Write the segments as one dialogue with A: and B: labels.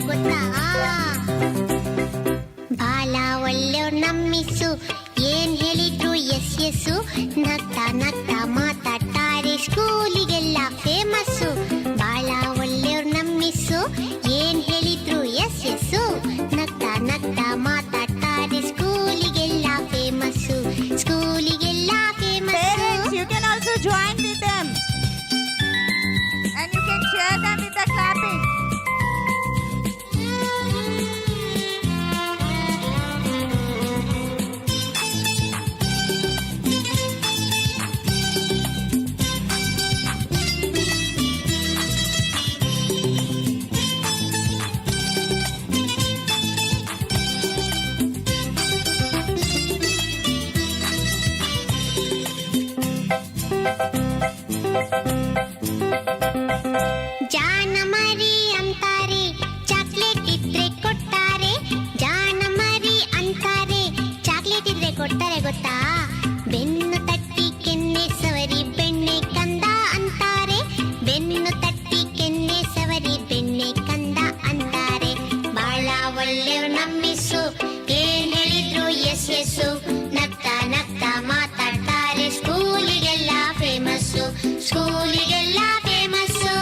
A: ಗೊತ್ತಾ? ಬಾಳ ಒಳ್ಳೆಯವ್ರು ನಮ್ಮಿಸು, ಏನ್ ಹೇಳಿದ್ರು ಎಸ್ ಎಸ್ಸು. ನಗ್ತಾ ನಗ್ತಾ ಮಾತಾಡ್ತಾರೆ, ಸ್ಕೂಲಿಗೆಲ್ಲ ಫೇಮಸ್ಸು. ಬಾಳ ಒಳ್ಳೆಯವ್ರು ನಮ್ಮಿಸು, ಏನ್ ಹೇಳಿದ್ರು ಎಸ್ ಎಸ್ಸು. ನಗ್ತಾ ನಗ್ತಾ ಮಾತಾಡ್ತಾರೆ, ಸ್ಕೂಲಿಗೆಲ್ಲ ಫೇಮಸ್ಸು, ಸ್ಕೂಲಿಗೆಲ್ಲ famous.
B: Parents, you can also join with them. And you can cheer them with the clapping.
A: ಜಾಣ ಮರಿ ಅಂತಾರೆ, ಚಾಕ್ಲೇಟ್ ಇದ್ರೆ ಕೊಡ್ತಾರೆ. ಜಾಣ ಮರಿ ಅಂತಾರೆ, ಚಾಕ್ಲೇಟ್ ಇದ್ರೆ ಕೊಡ್ತಾರೆ ಗೊತ್ತಾ? ಬೆನ್ನು ತಟ್ಟಿ ಕೆನ್ನೆ ಸವರಿ ಬೆಣ್ಣೆ ಕಂದ ಅಂತಾರೆ. ಬೆನ್ನು ತಟ್ಟಿ ಕೆನ್ನೆ ಸವರಿ ಬೆಣ್ಣೆ ಕಂದ ಅಂತಾರೆ. ಬಾಳ ಒಳ್ಳೆಯವ್ರು ನಮ್ಮಿಸು, ಏನ್ ಹೇಳಿದ್ರು ಎಸ್ ಎಸ್ಸು. ನಗ್ತಾ ನಗ್ತಾ ಮಾತಾಡ್ತಾರೆ, ಸ್ಕೂಲಿಗೆಲ್ಲ ಫೇಮಸ್ಸು, ಸ್ಕೂಲಿಗೆಲ್ಲ ಫೇಮಸ್ಸು.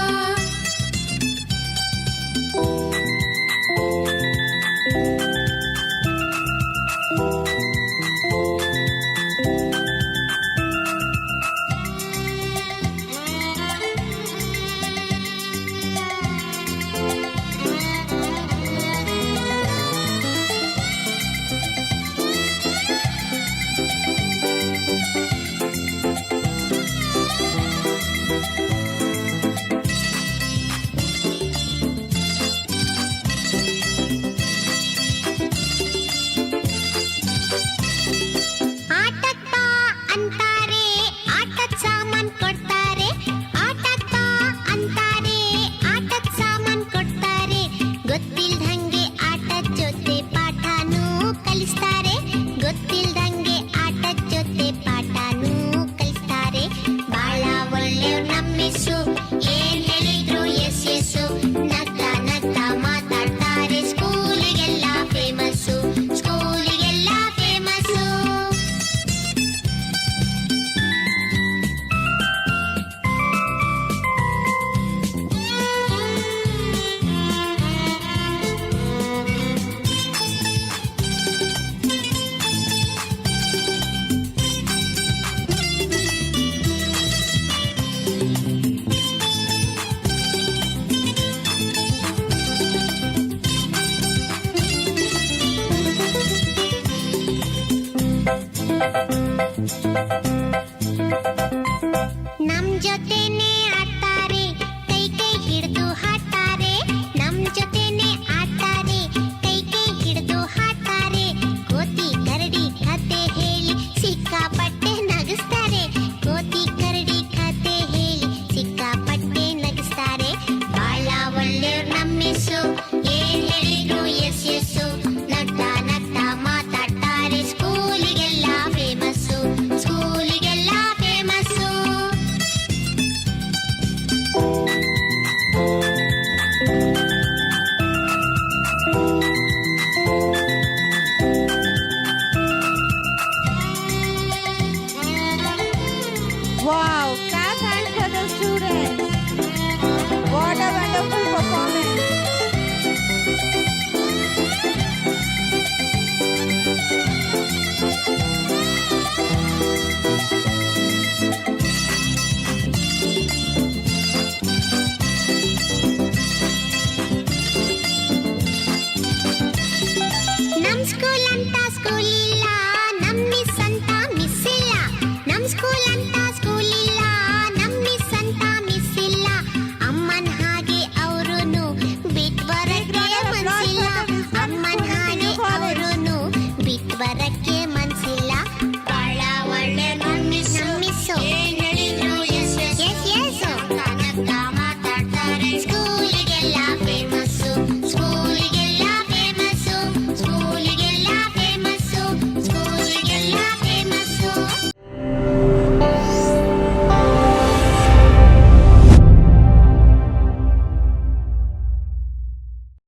A: ಆಟಕ್ ಬಾ ಅಂತಾರೆ, ಆಟದ್ ಸಾಮಾನ್ ಕೊಡ್ತಾರೆ. ಆಟಕ್ ಬಾ ಅಂತಾರೆ, ಆಟದ್ ಸಾಮಾನ್ ಕೊಡ್ತಾರೆ. ಗೊತ್ತಿಲ್ದಂಗೆ ಆಟದ್ ಜೊತೆ ಪಾಠನೂ ಕಲಿಸ್ತಾರೆ. ಗೊತ್ತಿಲ್ದಂಗೆ ಆಟದ್ ಜೊತೆ ಪಾಠನೂ ಕಲಿಸ್ತಾರೆ. ಬಾಳ ಒಳ್ಳೆಯವ್ರು ನಮ್ಮಿಸು, ಏನ್ ಹೇಳಿದ್ರು ಎಸ್ ಎಸ್ಸು. ನಗ್ತಾ ನಗ್ತಾ ಮಾತಾಡ್ತಾರೆ, ಸ್ಕೂಲಿಗೆಲ್ಲ ಫೇಮಸ್ಸು, ಸ್ಕೂಲಿಗೆಲ್ಲ ಫೇಮಸ್ಸು. ನಮ್ ಜೊತೆನೇ